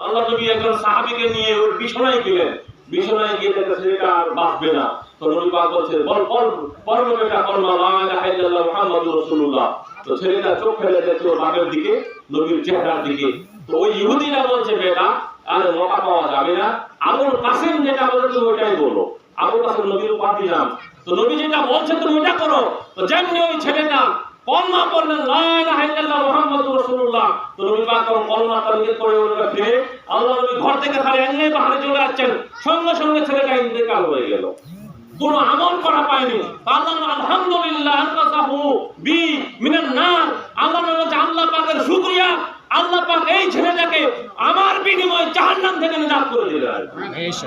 আল্লাহ নবী একজন সাহাবীকে নিয়ে ওর বিছানায় গেলেন, বিছানায় গিয়ে দেখে ছেলেটা আর বাঁচবে না। তো নবী পাক বলছেন, বল বল বল বেটা, কলমা লা ইলাহা ইল্লাল্লাহ মুহাম্মাদুর রাসূলুল্লাহ। তো ছেলেটা চোখ ফেলে দেখছে ওর বাপের দিকে, নবীর চেহারার দিকে। তো ওই ইহুদিরা বলছে, বেটা আর মকা পাওয়া যাবে না, আবুল কাসিম যেটা বলে তুমি ওইটাই বলো। আবুল কাসিম নবীর উপাধি নাম। তো নবী যেটা বলছে তুমি ওইটা করো। তো যেমনি ওই ছেলেটা কলমা পড়লেন, লা ইলাহা ইল্লাল্লাহ মুহাম্মাদুর রাসূলুল্লাহ। তো নবী পাক কলমা তালিয়ে পড়ে ওটা ফিরে আল্লাহ নবী ঘর থেকে খালি এমনি বাহিরে চলে যাচ্ছেন, সঙ্গে সঙ্গে ছেলেটা ইন্তেকাল হয়ে গেল। কোন আমল করা পায়নি। আল্লাহ আলহামদুলিল্লাহ আনকাসাহু বি মিনান নার। আল্লাহ বলছে আল্লাহ পাকের শুকরিয়া, আল্লাহ পাক এই ছেলেটাকে আমার বিনিময়ে জাহান্নাম থেকে নিজাত করে দিলেন।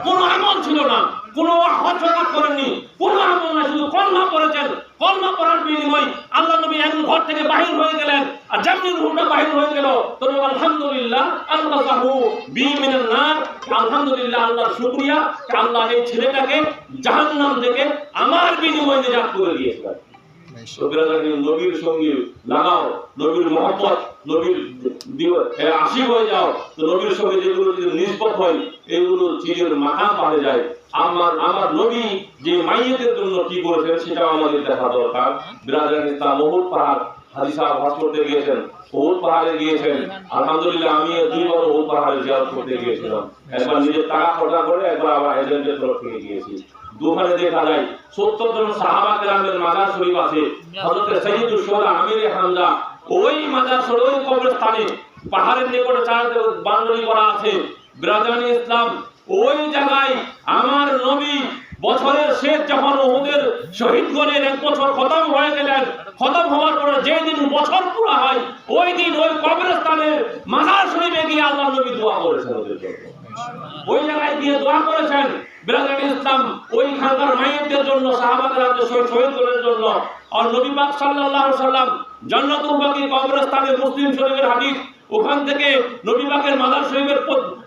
কোন আমল ছিল না, কোন হজ করেননি, কোন আমল না, শুধু কলমা পড়েছেন। কলমা পড়ার বিনিময়ে আল্লাহ নবী এখন ঘর থেকে বাহির হয়ে গেলেন। আর যেমনি রূহটা বাহির হয়ে গেল, তো আলহামদুলিল্লাহ আনকাসাহু বি মিনান নার। আলহামদুলিল্লাহ, আল্লাহর শুকরিয়া, আল্লাহ এই ছেলেটাকে জাহান্নাম থেকে আমার বিনিময়ে নিজাত করে দিয়েছিলেন। নবীর সঙ্গে লাগাও, নবীর মহব্বত, নবীর আশিক হয়ে যাও। তো নবীর সঙ্গে যেগুলো যদি নিষ্পত হয়, এগুলো চিরের মাথা পাড়ে যায়। আমার নবী যে মাইয়েতের জন্য কি করেছেন সেটাও আমাদের দেখা দরকার। বিরাজদার ইসলাম উহুদ পাহাড়, হাজী সাহেব হজ করতে গিয়েছেন, উহুদ পাহাড়ে গিয়েছেন। আলহামদুলিল্লাহ, আমি 2 বার উহুদ পাহাড়ে জিয়ারত করতে গিয়েছিলাম। একবার নিজের টাকা খরচা করে, একবার আবার এজেন্টের তরফ থেকে গিয়েছি। দুখানে দেখা যায় 70 জন সাহাবা কেরামের মাজার শরীফ আছে। হযরত সাইয়্যিদুশ শুহাদা আমির হামজা ওই মাজার শরীফ, ওই কবরস্থানে পাহাড়ের নিকটে চারদিকে বাউন্ডারি করা আছে। বিরাজদার ইসলাম, ওই জায়গায় আমার নবী বছরের শেষ যখন উহুদের শহীদ গণের 1 বছর খতম হয়ে গেলেন, খতম হওয়ার পরে যেই দিন বছর পুরা হয়, ওই দিন ওই কবরস্থানের মাজার শরীফে গিয়ে আল্লাহ নবী দোয়া করেছেন ওদের জন্য। ওই জায়গায় গিয়ে দোয়া করেছেন। বিরাজদার ইসলাম, ওইখানকার মাইয়েতদের জন্য, সাহাবা কেরামদের শহীদ গণের জন্য। আর নবী পাক সাল্লাল্লাহু আলাইহি সাল্লাম জান্নাতুল বাকি কবরস্থানে, মুসলিম শরীফের হাদিস, ওখান থেকে নবী পাকের মাজার শরীফের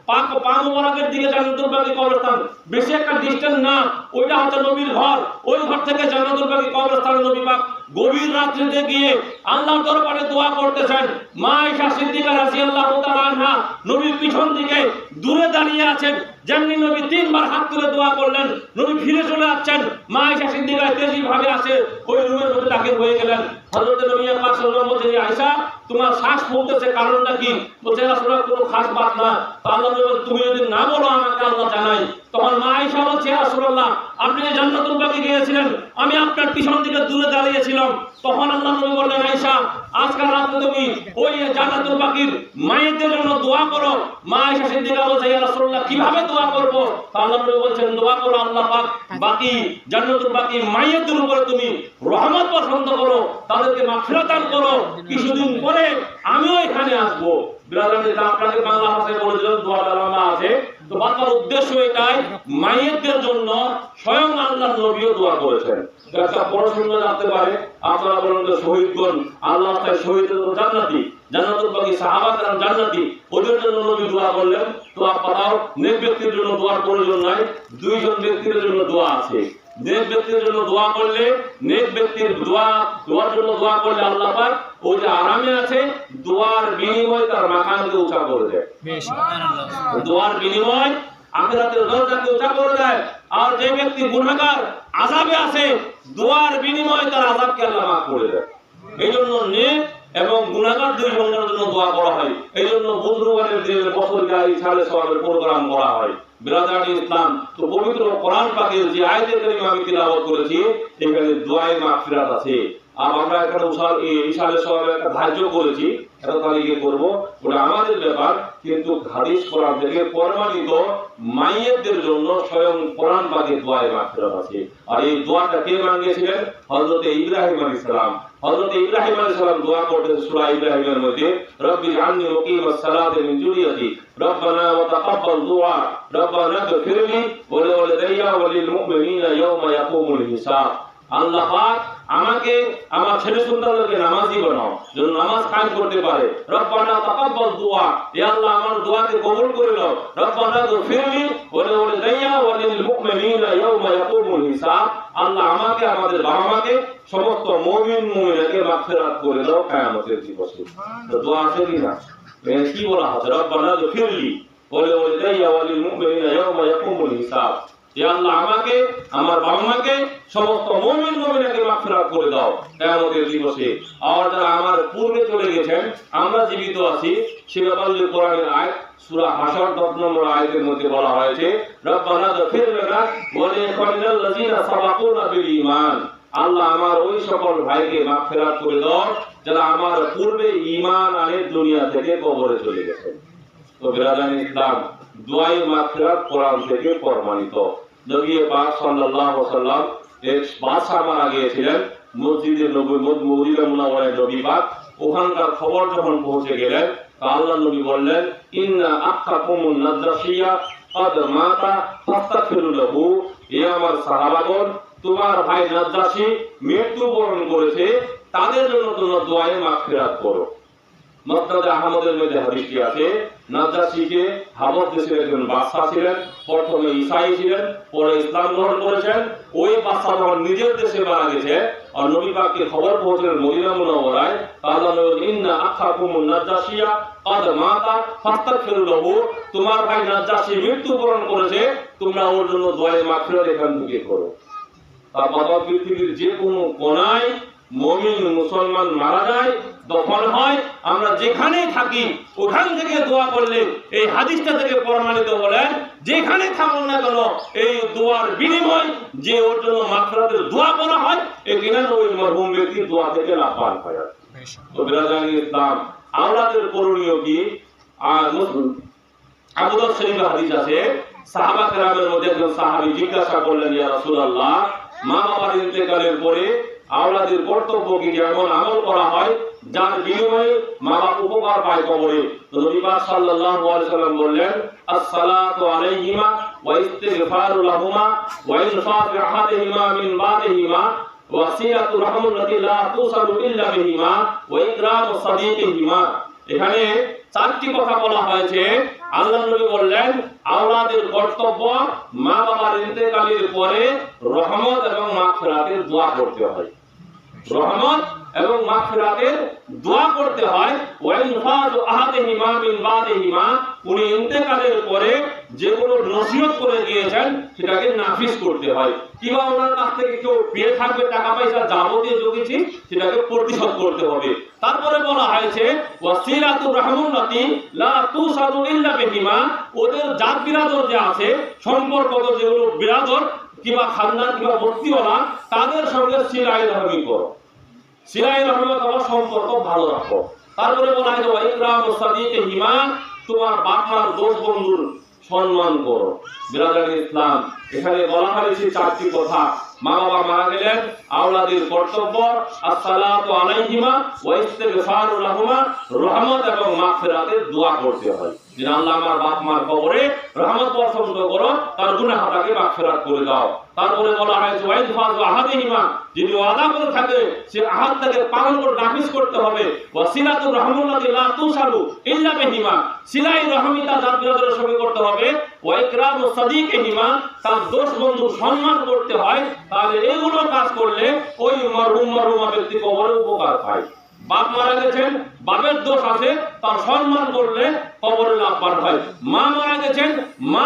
পা মোবারকের দিকে জান্নাতুল বাকি কবরস্থান, বেশি একটা ডিসটেন্স না। ওইটা হচ্ছে নবীর ঘর। ওই ঘর থেকে জান্নাতুল বাকি কবরস্থানে নবী পাক গভীর রাত্রিতে গিয়ে আল্লাহর দরবারে দোয়া করতেছেন। মা আয়েশা সিদ্দিকা রাদিয়াল্লাহু তাআলা আনহা নবীর পিছন দিকে দূরে দাঁড়িয়ে আছেন। যেমনি নবী 3 বার হাত তুলে দোয়া করলেন, নবী ফিরে চলে যাচ্ছেন। মা আয়েশা সিদ্দিকা তেজি ভাবে আসে ওই রুমের মধ্যে দাখিল হয়ে গেলেন। হযরত নবী পাক সাল্লাল্লাহু আলাইহি ওয়াসাল্লাম বলছেন, আয়েশা তোমার শ্বাস ফুলতেছে, কারণটা কি? বলছে রাসূলুল্লাহ, কোনো খাস বাত না। আল্লাহ নবী বলেন, তুমি যদি না বলো আমাকে আল্লাহ জানাই। তখন মা আয়েশা বলছে, রাসূলুল্লাহ, আপনি যে জান্নাতুল বাকি গিয়েছিলেন, আমি আপনার পিছন দিকে দূরে দাঁড়িয়েছিলাম। তখন আল্লাহ নবী বললেন, আয়েশা আজকাল রাতে তুমি ওই জান্নাতুল বাকির মাইয়েতের জন্য দোয়া করো। মা আয়েশা সিদ্দিকা বলছে, ইয়া রাসূলুল্লাহ, কিভাবে দোয়া করব? আল্লাহ নবী বলছেন, দোয়া করো আল্লাহ পাক বাকি জান্নাতুল বাকি মাইয়েতের উপরে তুমি রহমত বর্ষণ করো, তাদেরকে মাগফিরাত দান করো। কিছুদিন পরে আমিও এখানে আসবো। বিরাজদার আপনাকে বাংলা ভাষায় বলে দিলাম, দোয়াটা লম্বা আছে। তো বাংলার উদ্দেশ্য এটাই, মাইয়েতদের জন্য স্বয়ং আল্লাহর নবীও দোয়া করেছেন। একটা পড়াশোনা জানতে পারে, আপনারা বলেন যে শহীদগণ আল্লাহ তাআলা শহীদদের জন্য জান্নাতি, জান্নাতুল বাকি সাহাবা কেরাম জান্নাতি, ওদের জন্য নবী দোয়া করলেন। তো আপনারাও নেক ব্যক্তির জন্য দোয়ার প্রয়োজন নাই, 2 জন ব্যক্তির জন্য দোয়া আছে। নেক ব্যক্তির জন্য দোয়া করলে, নেক ব্যক্তির দোয়ার জন্য দোয়া করলে আল্লাহ পাক ও যে আরামে আছে, দোয়ার বিনিময়ে তার মাকামকে উঁচা করে দেয়। দোয়ার বিনিময় আখিরাতের দরজাকে উঁচা করে দেয়। আর যে ব্যক্তি গুনাহগার আযাবে আছে, দোয়ার বিনিময়ে তার আযাবকে আল্লাহ মাফ করে দেয়। এই জন্য নেক এবং গুনাহগার 2 জনের জন্য দোয়া করা হয়। এই জন্য বুধবারের দিনে বছরকে ইশারে সওয়াবের প্রোগ্রাম করা হয়। বিরাদার ইসলাম, তো পবিত্র কোরআন পাকের যে আয়াতে কারিমা আমি তিলাওয়াত করেছি, এখানে দোয়ায়ে মাগফিরাত আছে। আর আমরা এখানে ইশারে সওয়াবের একটা ধার্য করেছি, এটা তালিকা করব, ওটা আমাদের ব্যাপার। কিন্তু হাদিস কোরআন থেকে প্রমাণিত মাইয়েতদের জন্য স্বয়ং কোরআন পাকে দোয়ায়ে মাগফিরাত আছে। আর এই দোয়াটা কে মাঙ্গিয়েছিলেন? হযরত ইব্রাহিম আলাইহিস সালাম। হযরত ইব্রাহিম আলাইহিস সালাম দোয়া করতেন সূরা ইব্রাহিমের মধ্যে, রব্বি আননি মুকিমাস সালাতি মিন যুরিয়াতি রব্বানা ওয়া তাকাব্বাল দুআ রব্বানা গফিরলি ওয়া লিওয়ালিদাইয়া ওয়া লিল মুমিনিনা ইয়াওমা ইয়াকুমুল হিসাব। আল্লাহ পাক আমাকে আমার ছেলে সন্তানদেরকে নামাজি বানাও, যেন নামাজ কায়েম করতে পারে। রব্বানা তাকাব্বাল দুআ, হে আল্লাহ আমার দোয়াকে কবুল করে নাও। রব্বানা গফিরলি ওয়া লিওয়ালিদাইয়া ওয়া লিল মুমিনিনা ইয়াওমা ইয়াকুমুল হিসাব। আল্লাহ আমাকে, আমাদের বাবা মাকে, সমস্ত মুমিন মুমিনাকে মাগফিরাত করে দাও কিয়ামতের দিবসে। তো দোয়া আছে কি না? কি বলা হচ্ছে? রব্বানা গফিরলি, ওয়ালিদাইয়া ওয়ালিল মুমিনিনা ইয়াওমা ইয়াকুমুল হিসাব। হে আল্লাহ, আমাকে, আমার বাবা মাকে, সমস্ত মুমিন মুমিনাকে মাগফিরাত করে দাও কিয়ামতের দিবসে। আর যারা আমার পূর্বে চলে গেছেন, আমরা জীবিত আছি, সে ব্যাপারে কোরআনের আয়াত সূরা হাশর 10 নম্বর আয়াতের মধ্যে বলা হয়েছে, রব্বানা গফির লানা ওয়া লিইখওয়ানিনাল লাযিনা সাবাকুনা বিল ঈমান। আল্লাহ, আমার ওই সকল ভাইকে মাগফিরাত করে দাও যারা আমার পূর্বে ঈমান আনে দুনিয়া থেকে কবরে চলে গেছে। তো বিরাদান ইসলাম, দুআয়ে মাগফিরাত কোরআন থেকে প্রমাণিত। নবী পাক সাল্লাল্লাহু আলাইহি ওয়াসাল্লাম এক বাদশা মারা গিয়েছিলেন মসজিদে নববী, মদিনা মুনাওয়ারায় নবী পাক ওখানকার খবর যখন পৌঁছে গেলেন, আল্লাহ নবী বললেন, ইন্না আখাকুমুন নাজাশিয়া ক্বাদ মাতা ফাস্তাগফিরু লাহু। হে আমার সাহাবাগণ, তোমার ভাই নাজাশী মৃত্যুবরণ করেছে, তাদের জন্য তোমরা দুআয়ে মাগফিরাত করো। মুসনাদ আহমদের মধ্যে হাদিসটি আছে, নাজাশীকে হাবশ দেশের একজন বাদশা ছিলেন, প্রথমে ঈসাই ছিলেন, পরে ইসলাম গ্রহণ করেছেন। ওই বাদশা যখন নিজের দেশে মারা গেছে আর নবী পাককে খবর পৌঁছলেন মদিনা মুনাওয়ারায়, আল্লাহ নবী ইন্না আখাকুমুন নাজাশিয়া ক্বাদ মাতা ফাস্তাগফিরু লাহু। তোমার ভাই নাজাশী মৃত্যুবরণ করেছে, তোমরা ওর জন্য দুআয়ে মাগফিরাত এখান থেকে করো। তার বাবা পৃথিবীর যে কোনো কোনায় মুমিন মুসলমান মারা যায়, দফন হয়, আমরা যেখানেই থাকি ওখান থেকে দোয়া করলে, এই হাদিসটা থেকে প্রমাণিত বলেন, যেখানে থাকুন না কেন এই দোয়ার বিনিময় যে ওর জন্য মাগফিরাতের দোয়া করা হয়, এখানে ওই মরহুম ব্যক্তির দোয়া থেকে লাভবান হয়। তো বিরাদান ইসলাম, আওলাদের করণীয় কি? আর আবু দাউদ শরীফে হাদিস আছে, সাহাবা কেরামের মধ্যে একজন সাহাবী জিজ্ঞাসা করলেন, ইয়া রাসূলুল্লাহ, মা বাবার ইন্তেকালের পরে আওলাদের কর্তব্য কি, এমন আমল করা হয় যার বিনিময়ে মা বাবা উপকার পায় কবরে? তো নবী পাক সাল্লাল্লাহু আলাইহি সাল্লাম বললেন, আসসালাতু আলাইহিমা ওয়া ইস্তিগফারু লাহুমা ওয়া ইনফাকু আহাদিহিমা মিন বাদিহিমা ওয়া সিলাতু রাহমাতিল্লাহি লা তুসালু ইল্লা বিহিমা ওয়া ইকরামু সাদিকিহিমা। এখানে চারটি কথা বলা হয়েছে। আল্লাহ নবী বললেন, আওলাদের কর্তব্য মা বাবার ইন্তেকালের পরে রহমত এবং মাগফিরাতের দোয়া করতে হয়, রহমত এবং মাগফিরাতের দোয়া করতে হয়। ওয়া ইনফাকু আহাদিহিমা মিন বাদিহিমা, উনি ইন্তেকালের পরে যেগুলো নসিহত করে গিয়েছেন সেটাকে নাফিজ করতে হয়। কিংবা ওনার কাছ থেকে কেউ পেয়ে থাকবে টাকা পয়সা যাবতীয় জগেছি, সেটাকে প্রতিশোধ করতে হবে। তারপরে বলা হয়েছে, ওয়াসিলাতু রাহমাতি লা তুসালু ইল্লা বিহিমা, ওদের জাত বিরাদর যে আছে, সম্পর্কগত যেগুলো বিরাদর কিংবা খানদান কিংবা বস্তিওয়ালা, তাদের সঙ্গে সিলাই রহমি করো, সিলাই রহমি তোমার সম্পর্ক ভালো রাখো। তারপরে বলা হয়েছে, ওয়া ইকরামু সাদিকিহিমা, তোমার বাপ মার দোস্ত বন্ধুর সম্মান করো। বিরাদান ইসলাম, এখানে বলা হয়েছে চারটি কথা। মা বাবা মারা গেলেন, আওলাদের কর্তব্য আসসালাতু আলাইহিমা ওয়া ইস্তিগফারু লাহুমা, রহমত এবং মাগফিরাতের দোয়া করতে হয়। যে আল্লাহ আমার বাপ মার কবরে রহমত বর্ষণ করো, তার গুনাহটাকে মাগফিরাত করে দাও। তারপরে বলা হয়েছে, ওয়া ইনফাকু আহাদিহিমা, যদি ওয়াদা করে থাকে সে আহাদটাকে পালন করে নাফিজ করতে হবে। ওয়া সিলাতু রাহমাতিল্লাহি লা তুসালু ইল্লা বিহিমা, সিলাই রহমিতা জাত বিরাদরের সঙ্গে করতে হবে। ওয়া ইকরামু সাদিকিহিমা, তার দোস্ত বন্ধুর সম্মান করতে হয়। তাহলে এগুলো কাজ করলে ওই মরহুমা ব্যক্তি কবরে উপকার পায়। বাপ মারা গেছেন, বাপের দোষ আছে, তার সম্মান করলে কবরে লাভবান হয়। মা মারা গেছেন, মা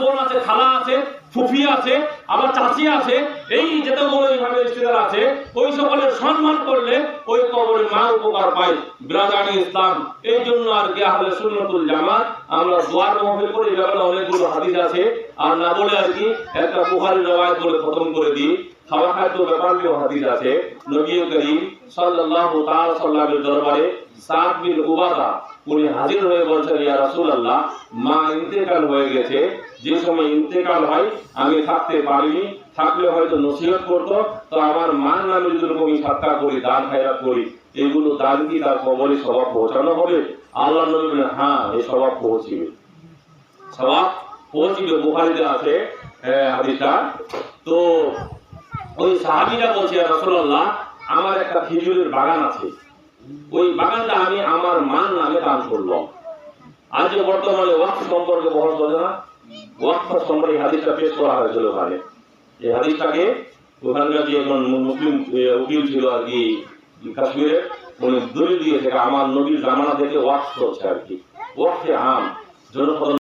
বোন আছে, খালা আছে, ফুফি আছে, আবার চাচি আছে, এই যেতগুলো এইভাবে রিশতেদার আছে, ওই সকলের সম্মান করলে ওই কবরে মা উপকার পায়। বিরাদান ইসলাম, এই জন্য আর কি আহলে সুন্নাতুল জামাত আমরা দোয়ার মাহফিল করি। ব্যাপারে অনেকগুলো হাদিস আছে, আর না বলে আর কি একটা বুখারী রওয়ায়াত বলে খতম করে দিই। খাওয়া খাদ্য ব্যাপারেও হাদিস আছে। নবী করিম সাল্লাল্লাহু তাআলা সাল্লামের দরবারে সাদ বিন উবাদা উনি হাজির হয়ে বলছেন, ইয়া রাসূলুল্লাহ, মা ইন্তেকাল হয়ে গেছে, যে সময় ইন্তেকাল হয় আমি থাকতে পারিনি, থাকলে হয়তো নসিহত করতো, তো আমার মার নামে যদি আমি সাদকা করি, দান খায়রাত করি, এগুলো দান কি তার কবরে সওয়াব পৌঁছানো হবে? আল্লাহ নবী বলেন, হ্যাঁ, এই সওয়াব পৌঁছিবে, সওয়াব পৌঁছিবে। বুখারীতে আছে হাদিসটা। তো ওই সাহাবীরা বলছে, ইয়া রাসূলুল্লাহ, আমার একটা খেজুরের বাগান আছে, ওই বাগানটা আমি আমার মার নামে দান করলাম। আজ বর্তমানে ওয়াকফ সম্পর্কে বহস চলে না, ওয়াকফ সম্পর্কে হাদিসটা পেশ করা হয়েছিল ওখানে। এই হাদিসটাকে ওখানকার যে একজন মুসলিম উকিল ছিল আর কি কাশ্মীরে, উনি দলিল দিয়েছে আমার নবীর জামানা থেকে ওয়াকফ চলছে আর কি, ওয়াকফে আম, জনসাধারণ